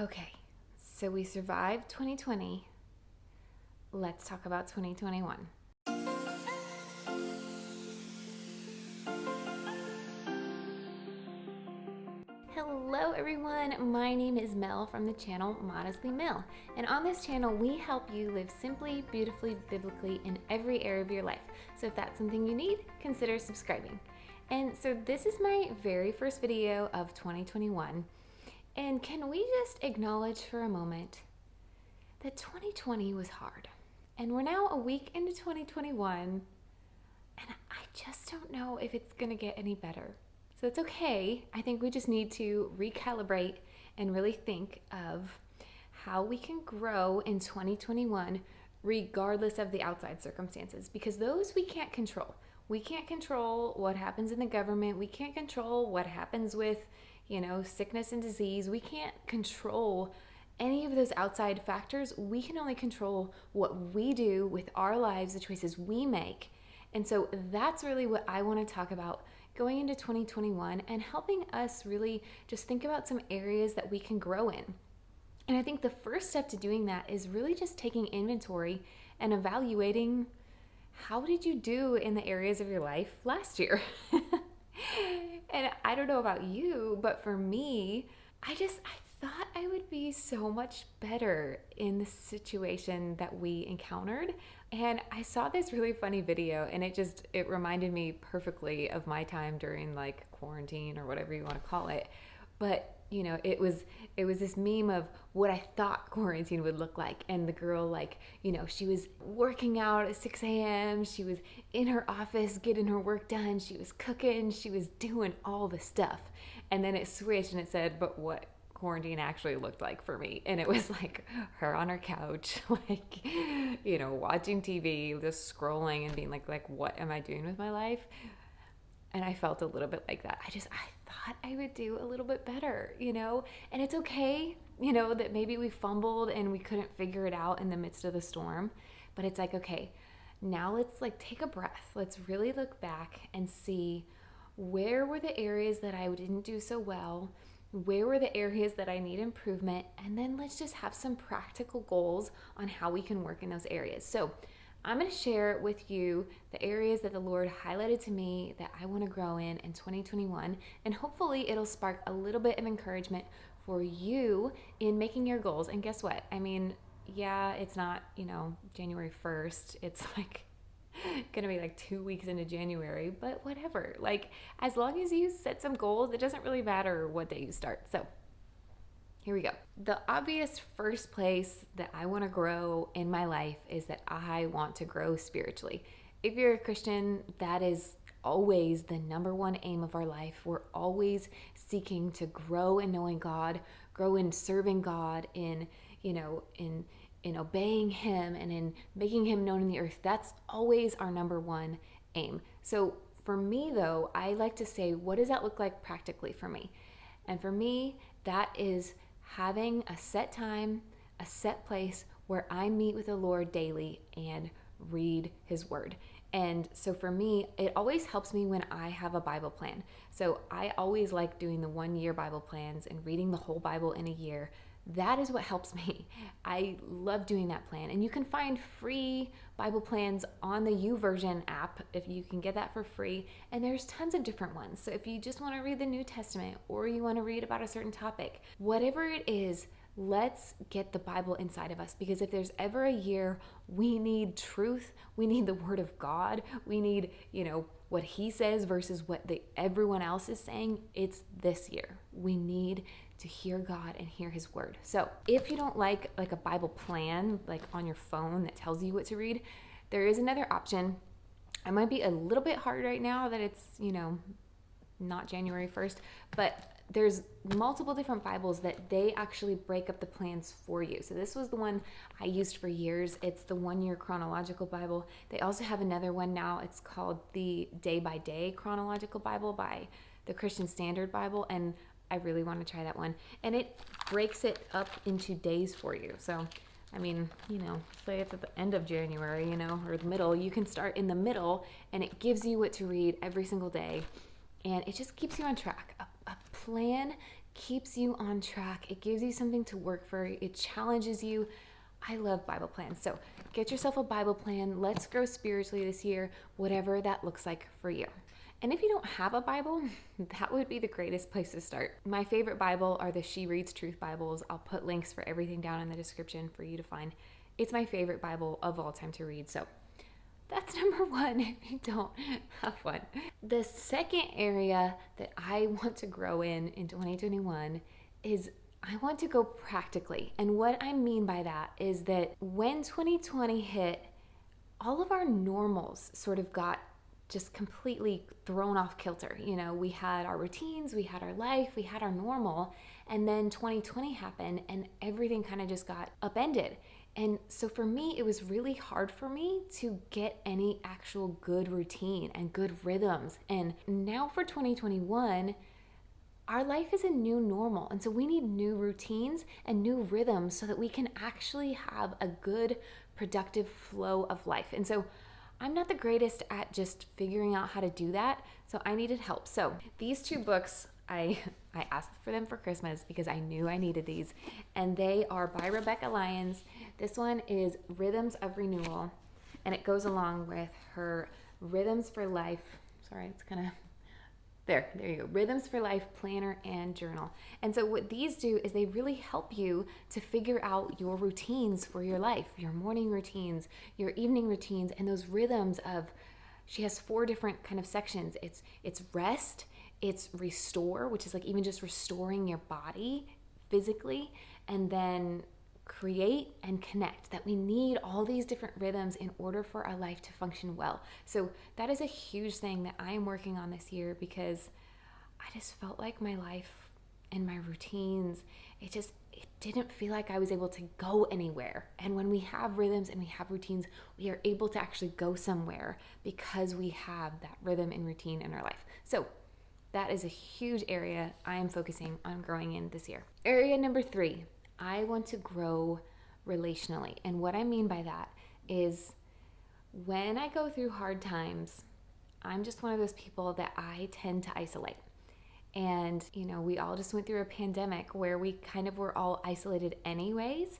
Okay, so we survived 2020. Let's talk about 2021. Hello everyone, my name is Mel from the channel Modestly Mel, and on this channel we help you live simply, beautifully, biblically in every area of your life. So if that's something you need, consider subscribing. And so this is my very first video of 2021, and can we just acknowledge for a moment that 2020 was hard, and we're now a week into 2021, and I just don't know if it's gonna get any better. So it's okay. I think we just need to recalibrate and really think of how we can grow in 2021 regardless of the outside circumstances, because those we can't control. We can't control what happens in the government. We can't control what happens with, sickness and disease. We can't control any of those outside factors. We can only control what we do with our lives, the choices we make. And so that's really what I want to talk about going into 2021 and helping us really just think about some areas that we can grow in. And I think the first step to doing that is really just taking inventory and evaluating how did you do in the areas of your life last year? And I don't know about you, but for me, I thought I would be so much better in the situation that we encountered. And I saw this really funny video, and it reminded me perfectly of my time during like quarantine or whatever you want to call it. But it was this meme of what I thought quarantine would look like. And the girl, she was working out at 6 a.m. She was in her office getting her work done. She was cooking. She was doing all the stuff. And then it switched and it said, but what quarantine actually looked like for me. And it was like her on her couch, watching TV, just scrolling and being like, what am I doing with my life? And I felt a little bit like that. I thought I would do a little bit better, and it's okay, that maybe we fumbled and we couldn't figure it out in the midst of the storm. But it's like, okay, now let's take a breath. Let's really look back and see where were the areas that I didn't do so well. Where were the areas that I need improvement? And then let's just have some practical goals on how we can work in those areas. So I'm going to share with you the areas that the Lord highlighted to me that I want to grow in 2021. And hopefully it'll spark a little bit of encouragement for you in making your goals. And guess what? It's not, January 1st. It's gonna be 2 weeks into January, but whatever. As long as you set some goals, it doesn't really matter what day you start. So here we go. The obvious first place that I want to grow in my life is that I want to grow spiritually. If you're a Christian, that is always the number one aim of our life. We're always seeking to grow in knowing God, grow in serving God, in obeying Him and in making Him known in the earth. That's always our number one aim. So for me though, I like to say, what does that look like practically for me? And for me, that is having a set time, a set place where I meet with the Lord daily and read His Word. And so for me, it always helps me when I have a Bible plan. So I always like doing the 1-year Bible plans and reading the whole Bible in a year. That is what helps me. I love doing that plan. And you can find free Bible plans on the YouVersion app if you can get that for free. And there's tons of different ones. So if you just want to read the New Testament or you want to read about a certain topic, whatever it is, let's get the Bible inside of us. Because if there's ever a year we need truth, we need the Word of God, we need, what He says versus what everyone else is saying, it's this year. We need to hear God and hear His Word. So if you don't like a Bible plan, on your phone that tells you what to read, there is another option. It might be a little bit hard right now that it's, not January 1st, but there's multiple different Bibles that they actually break up the plans for you. So this was the one I used for years. It's the 1-year chronological Bible. They also have another one now. It's called the Day by Day chronological Bible by the Christian Standard Bible. And I really want to try that one. And it breaks it up into days for you. So, say it's at the end of January, or the middle, you can start in the middle and it gives you what to read every single day. And it just keeps you on track. A plan keeps you on track. It gives you something to work for. It challenges you. I love Bible plans. So get yourself a Bible plan. Let's grow spiritually this year, whatever that looks like for you. And if you don't have a Bible, that would be the greatest place to start. My favorite Bible are the She Reads Truth Bibles. I'll put links for everything down in the description for you to find. It's my favorite Bible of all time to read. So that's number one if you don't have one. The second area that I want to grow in 2021 is I want to go practically. And what I mean by that is that when 2020 hit, all of our normals sort of got just completely thrown off kilter. You know, we had our routines, we had our life, we had our normal, and then 2020 happened and everything kind of just got upended. And so for me, it was really hard for me to get any actual good routine and good rhythms. And now for 2021, our life is a new normal. And so we need new routines and new rhythms so that we can actually have a good, productive flow of life. And so I'm not the greatest at just figuring out how to do that, so I needed help. So these two books, I asked for them for Christmas because I knew I needed these, and they are by Rebecca Lyons. This one is Rhythms of Renewal, and it goes along with her Rhythms for Life. Sorry, it's kind of... There you go. Rhythms for Life Planner and Journal. And so what these do is they really help you to figure out your routines for your life, your morning routines, your evening routines, and those rhythms of, she has 4 different kind of sections. It's rest, it's restore, which is like even just restoring your body physically, and then create and connect, that we need all these different rhythms in order for our life to function well. So that is a huge thing that I am working on this year, because I just felt like my life and my routines, it didn't feel like I was able to go anywhere. And when we have rhythms and we have routines, we are able to actually go somewhere because we have that rhythm and routine in our life. So that is a huge area I am focusing on growing in this year. Area number 3, I want to grow relationally. And what I mean by that is when I go through hard times, I'm just one of those people that I tend to isolate. And, you know, we all just went through a pandemic where we kind of were all isolated anyways,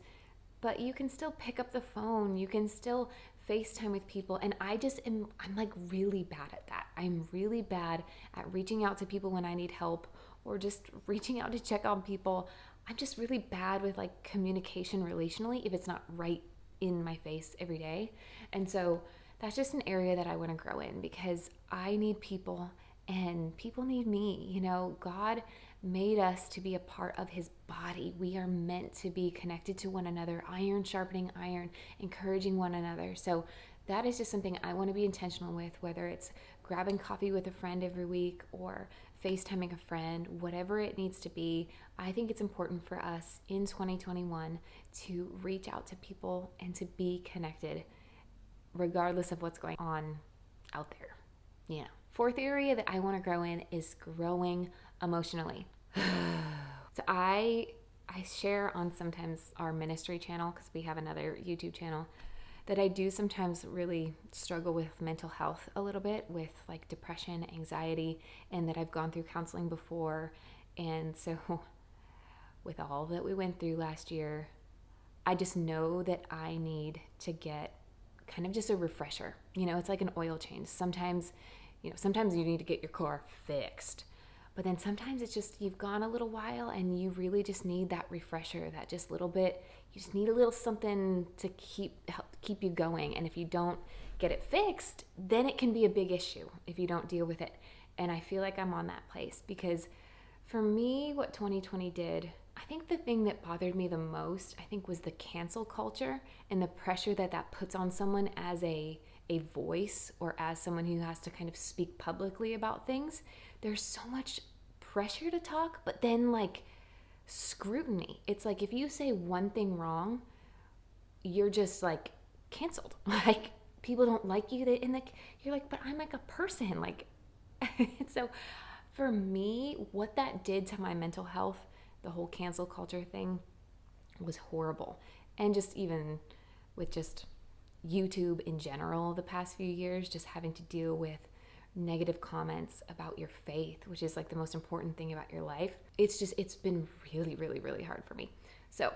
but you can still pick up the phone, you can still FaceTime with people. And I'm like really bad at that. I'm really bad at reaching out to people when I need help, or just reaching out to check on people. I'm just really bad with like communication relationally if it's not right in my face every day. And so that's just an area that I want to grow in, because I need people and people need me. You know, God made us to be a part of his body. We are meant to be connected to one another, iron sharpening iron, encouraging one another. So that is just something I want to be intentional with, whether it's grabbing coffee with a friend every week or FaceTiming a friend, whatever it needs to be. I think it's important for us in 2021 to reach out to people and to be connected regardless of what's going on out there. Yeah. 4th area that I want to grow in is growing emotionally. So I share on sometimes our ministry channel, because we have another YouTube channel, that I do sometimes really struggle with mental health a little bit, with like depression, anxiety, and that I've gone through counseling before. And so with all that we went through last year, I just know that I need to get kind of just a refresher. You know, it's like an oil change. Sometimes you need to get your car fixed, but then sometimes it's just, you've gone a little while and you really just need that refresher, that just little bit. You just need a little something to help keep you going. And if you don't get it fixed, then it can be a big issue if you don't deal with it. And I feel like I'm on that place, because for me, what 2020 did, I think the thing that bothered me the most, I think, was the cancel culture and the pressure that puts on someone as a voice, or as someone who has to kind of speak publicly about things. There's so much pressure to talk, but then like scrutiny. It's like if you say one thing wrong, you're just like canceled. Like people don't like you, and like you're like, but I'm like a person. Like so for me, what that did to my mental health, the whole cancel culture thing, was horrible. And just even with just YouTube in general the past few years, just having to deal with negative comments about your faith, which is like the most important thing about your life. It's been really, really, really hard for me. So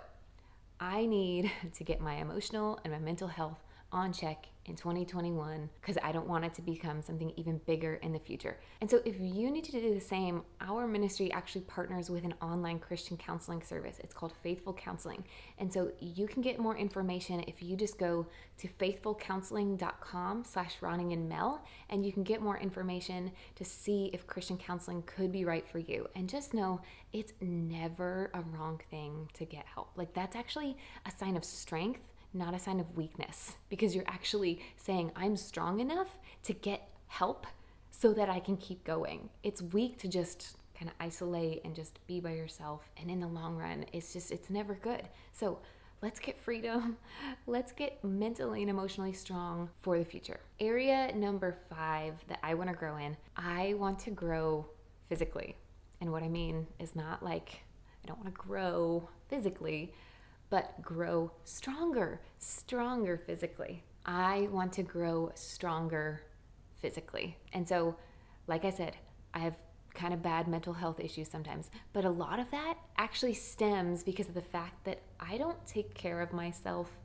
I need to get my emotional and my mental health on check in 2021 because I don't want it to become something even bigger in the future. And so if you need to do the same, our ministry actually partners with an online Christian counseling service. It's called Faithful Counseling. And so you can get more information if you just go to faithfulcounseling.com/RonnieandMel, and you can get more information to see if Christian counseling could be right for you. And just know it's never a wrong thing to get help. Like, that's actually a sign of strength, not a sign of weakness, because you're actually saying, I'm strong enough to get help so that I can keep going. It's weak to just kind of isolate and just be by yourself. And in the long run, it's never good. So let's get freedom. Let's get mentally and emotionally strong for the future. Area number 5 that I want to grow in, I want to grow physically. And what I mean is not like I don't want to grow physically, but grow stronger physically. I want to grow stronger physically. And so, like I said, I have kind of bad mental health issues sometimes, but a lot of that actually stems because of the fact that I don't take care of myself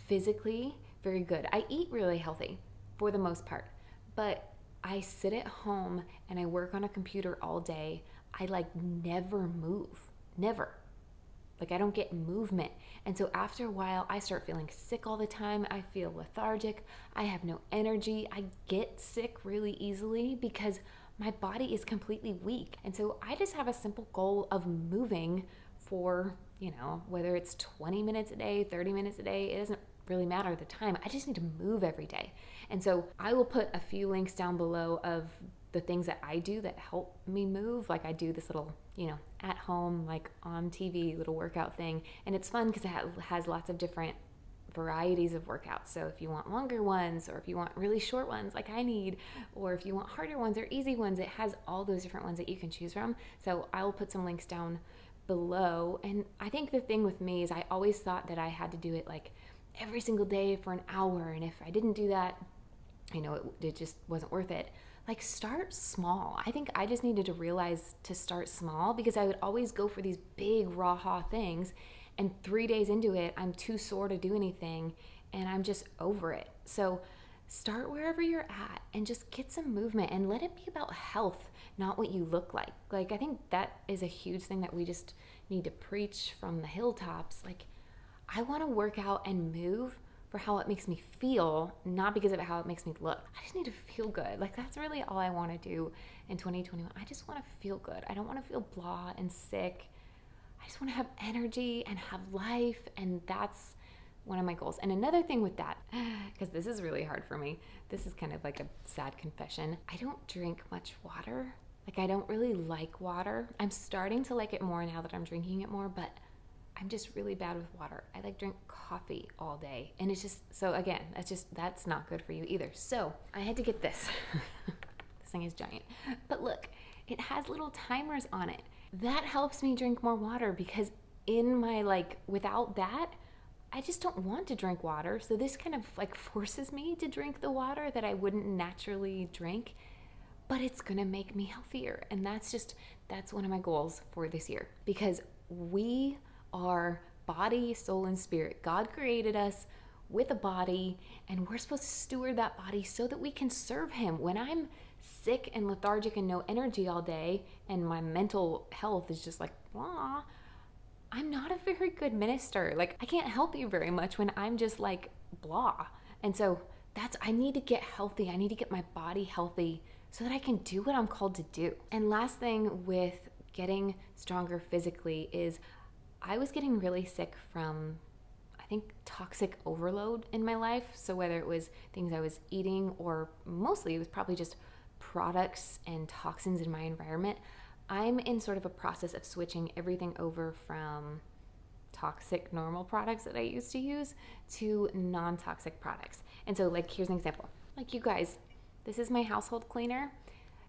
physically very good. I eat really healthy for the most part, but I sit at home and I work on a computer all day. I never move, never. I don't get movement. And so after a while, I start feeling sick all the time. I feel lethargic. I have no energy. I get sick really easily because my body is completely weak. And so I just have a simple goal of moving for, whether it's 20 minutes a day, 30 minutes a day, it doesn't really matter the time. I just need to move every day. And so I will put a few links down below of the things that I do that help me move. Like I do this little, at home, on TV, little workout thing. And it's fun because it has lots of different varieties of workouts. So if you want longer ones, or if you want really short ones like I need, or if you want harder ones or easy ones, it has all those different ones that you can choose from. So I will put some links down below. And I think the thing with me is I always thought that I had to do it every single day for an hour. And if I didn't do that, it just wasn't worth it. Start small. I think I just needed to realize to start small because I would always go for these big raw things, and 3 days into it, I'm too sore to do anything and I'm just over it. So start wherever you're at and just get some movement and let it be about health, not what you look like. I think that is a huge thing that we just need to preach from the hilltops. I want to work out and move for how it makes me feel, not because of how it makes me look. I just need to feel good. That's really all I want to do in 2021. I just want to feel good. I don't want to feel blah and sick. I just want to have energy and have life, and that's one of my goals. And another thing with that, because this is really hard for me, this is kind of like a sad confession. I don't drink much water. I don't really like water. I'm starting to like it more now that I'm drinking it more, but I'm just really bad with water. I drink coffee all day. And it's just, so again, that's not good for you either. So I had to get this. This thing is giant. But look, it has little timers on it. That helps me drink more water because in my, without that, I just don't want to drink water. So this kind of forces me to drink the water that I wouldn't naturally drink. But it's gonna make me healthier. And that's one of my goals for this year, because we are body, soul, and spirit. God created us with a body, and we're supposed to steward that body so that we can serve Him. When I'm sick and lethargic and no energy all day, and my mental health is just blah, I'm not a very good minister. I can't help you very much when I'm just blah. And so I need to get healthy. I need to get my body healthy so that I can do what I'm called to do. And last thing with getting stronger physically is I was getting really sick from, I think, toxic overload in my life. So whether it was things I was eating, or mostly it was probably just products and toxins in my environment, I'm in sort of a process of switching everything over from toxic normal products that I used to use to non-toxic products. And so here's an example. You guys, this is my household cleaner,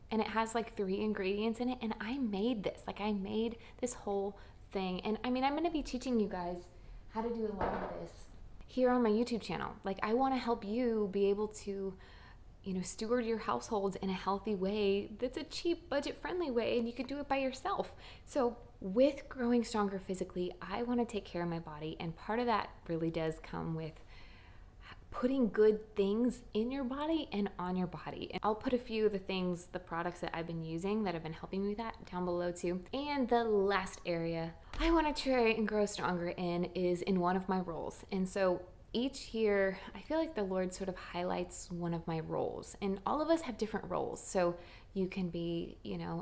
and it has 3 ingredients in it, and I made this. I made this whole thing. And I'm going to be teaching you guys how to do a lot of this here on my YouTube channel. I want to help you be able to steward your households in a healthy way that's a cheap, budget-friendly way, and you can do it by yourself. So with growing stronger physically, I want to take care of my body, and part of that really does come with putting good things in your body and on your body. And I'll put a few of the products that I've been using that have been helping me with that down below too. And the last area I want to try and grow stronger in is in one of my roles. And so each year, I feel like the Lord sort of highlights one of my roles, and all of us have different roles. So you can be,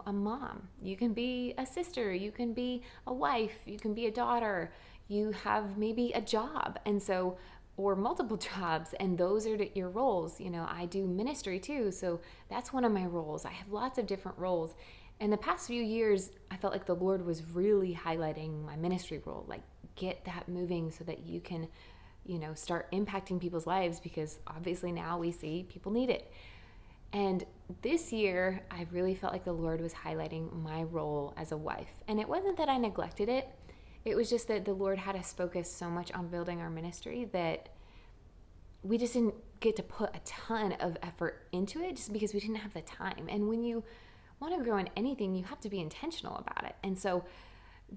a mom, you can be a sister, you can be a wife, you can be a daughter, you have maybe a job. And so or multiple jobs, and those are your roles. I do ministry too, so that's one of my roles. I have lots of different roles. And the past few years, I felt like the Lord was really highlighting my ministry role, like get that moving so that you can, start impacting people's lives, because obviously now we see people need it. And this year, I really felt like the Lord was highlighting my role as a wife. And it wasn't that I neglected it. It was just that the Lord had us focus so much on building our ministry that we just didn't get to put a ton of effort into it just because we didn't have the time. And when you want to grow in anything, you have to be intentional about it. And so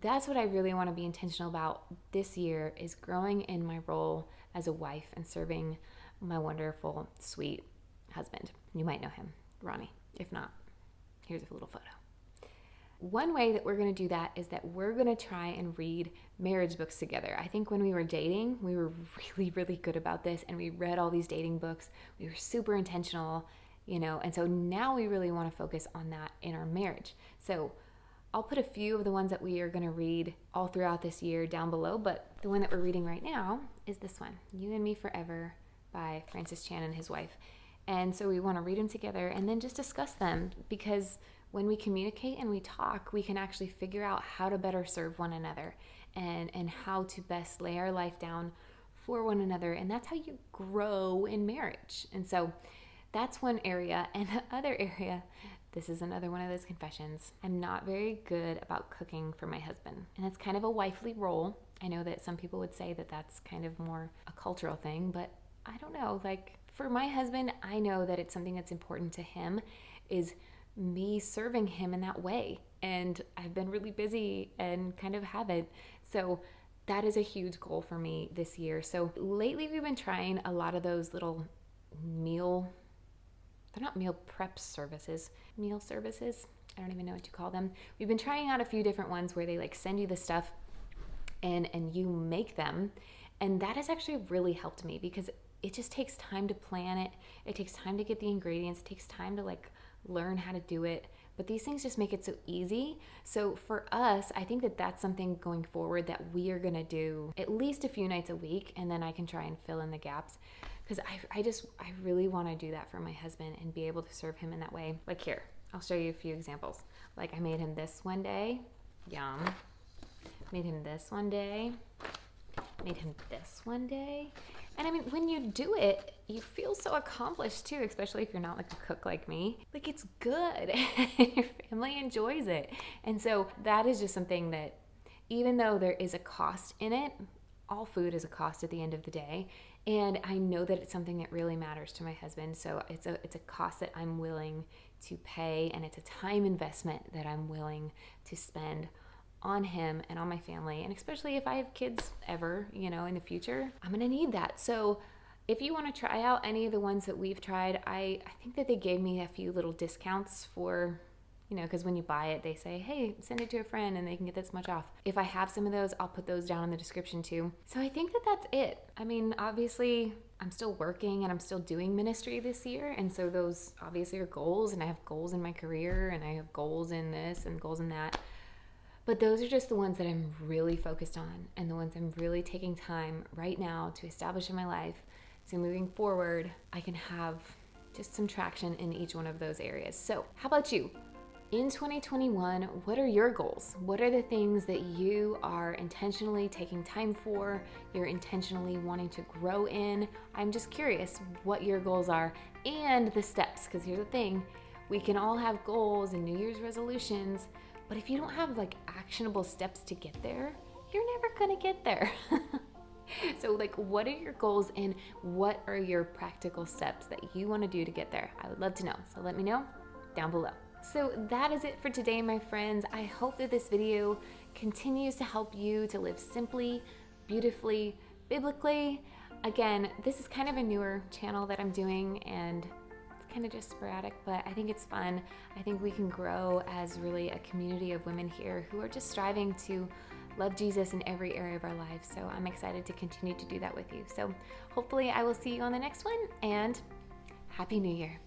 that's what I really want to be intentional about this year, is growing in my role as a wife and serving my wonderful, sweet husband. You might know him, Ronnie. If not, here's a little photo. One way that we're going to do that is that we're going to try and read marriage books together. I think when we were dating, we were really, really good about this, and we read all these dating books. We were super intentional, and so now we really want to focus on that in our marriage. So I'll put a few of the ones that we are going to read all throughout this year down below, but the one that we're reading right now is this one, You and Me Forever by Francis Chan and his wife. And so we want to read them together and then just discuss them, because when we communicate and we talk, we can actually figure out how to better serve one another and how to best lay our life down for one another. And that's how you grow in marriage. And so that's one area. And the other area, this is another one of those confessions, I'm not very good about cooking for my husband. And it's kind of a wifely role. I know that some people would say that that's kind of more a cultural thing, but I don't know. Like for my husband, I know that it's something that's important to him, is me serving him in that way. And I've been really busy and kind of haven't. So that is a huge goal for me this year. So lately we've been trying a lot of those little they're not meal prep services, meal services. I don't even know what to call them. We've been trying out a few different ones where they like send you the stuff and you make them. And that has actually really helped me, because it just takes time to plan it. It takes time to get the ingredients. It takes time to like learn how to do it. But these things just make it so easy. So for us, I think that that's something going forward that we are going to do at least a few nights a week, and then I can try and fill in the gaps, because I really want to do that for my husband and be able to serve him in that way. Like here, I'll show you a few examples. Like I made him this one day. Yum. Made him this one day. Made him this one day. And I mean, when you do it, you feel so accomplished too, especially if you're not like a cook like me. Like it's good and your family enjoys it. And so that is just something that, even though there is a cost in it, all food is a cost at the end of the day. And I know that it's something that really matters to my husband. So it's a cost that I'm willing to pay, and it's a time investment that I'm willing to spend on him and on my family. And especially if I have kids ever, in the future, I'm gonna need that. So if you want to try out any of the ones that we've tried, I think that they gave me a few little discounts for, because when you buy it, they say, hey, send it to a friend and they can get this much off. If I have some of those, I'll put those down in the description too. So I think that that's it. I mean, obviously I'm still working and I'm still doing ministry this year. And so those obviously are goals, and I have goals in my career, and I have goals in this and goals in that. But those are just the ones that I'm really focused on, and the ones I'm really taking time right now to establish in my life. So moving forward, I can have just some traction in each one of those areas. So how about you? In 2021, what are your goals? What are the things that you are intentionally taking time for, you're intentionally wanting to grow in? I'm just curious what your goals are and the steps, because here's the thing, we can all have goals and New Year's resolutions, but if you don't have like actionable steps to get there, you're never gonna get there. So like, what are your goals and what are your practical steps that you want to do to get there? I would love to know. So let me know down below. So that is it for today, my friends. I hope that this video continues to help you to live simply, beautifully, biblically. Again, this is kind of a newer channel that I'm doing, and it's kind of just sporadic, but I think it's fun. I think we can grow as really a community of women here who are just striving to love Jesus in every area of our lives. So I'm excited to continue to do that with you. So hopefully I will see you on the next one, and Happy New Year.